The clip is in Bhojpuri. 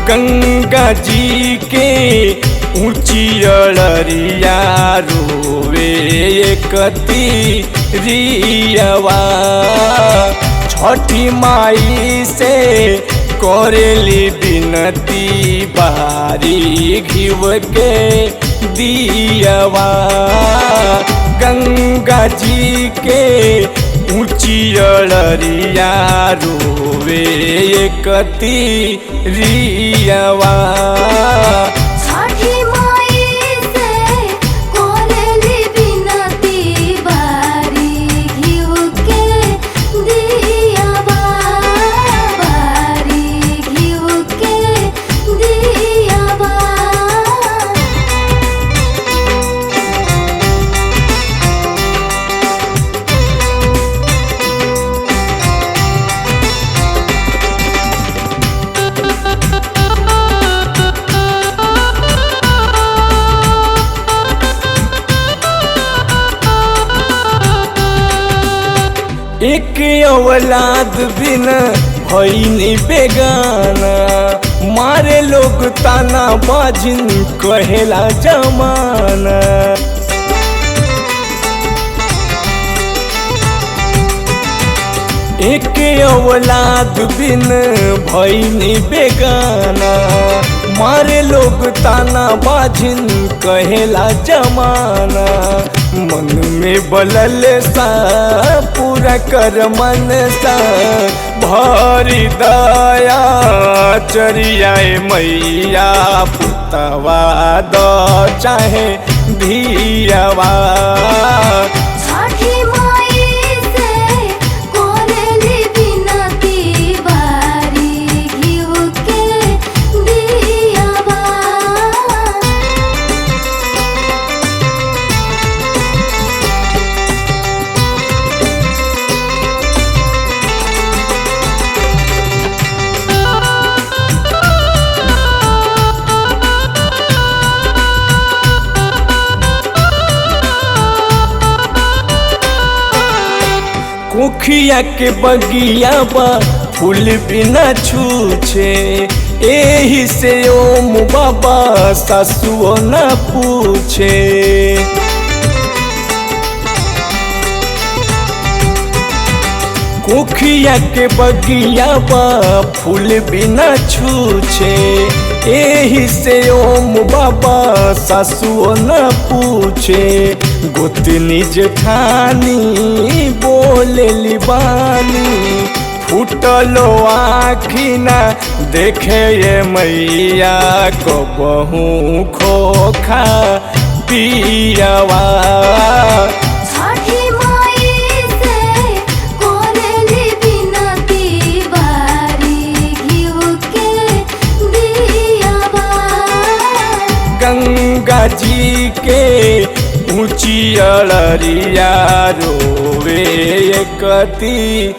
गंगा जी के ऊंची अड़रिया रोवे कतीरियवा। छठी माई से करेली बिनती बारी घिव के दियवा। गंगा जी के ऊंची अड़रिया रोवे कतीरियवा। एक औलाद बिन भईनी बेगाना। मारे लोग ताना बाजिन कहेला जमाना। एक औलाद बिन भईनी बेगाना। मारे लोग ताना बाजिन कहेला जमाना। मन में बलल सा पूरा कर मन सा भारी दया चरियाए मैया। पुतवा दो चाहे धियवा। मुखिया के बगिया बा फूल बिना छूछे। एही से ओम बाबा सासुओ न पूछे। मुखिया के बगिया बा फूल बिना छूछे। एही से ओम बाबा सासुओ न पूछे। गोतनी जेठानी बोलेली बानी। फूटलो आँखी ना देखे ये मैया को बहु खोखा पियवा। गंगा जी के ऊंची अड़रिया रोवे कतीरियवा।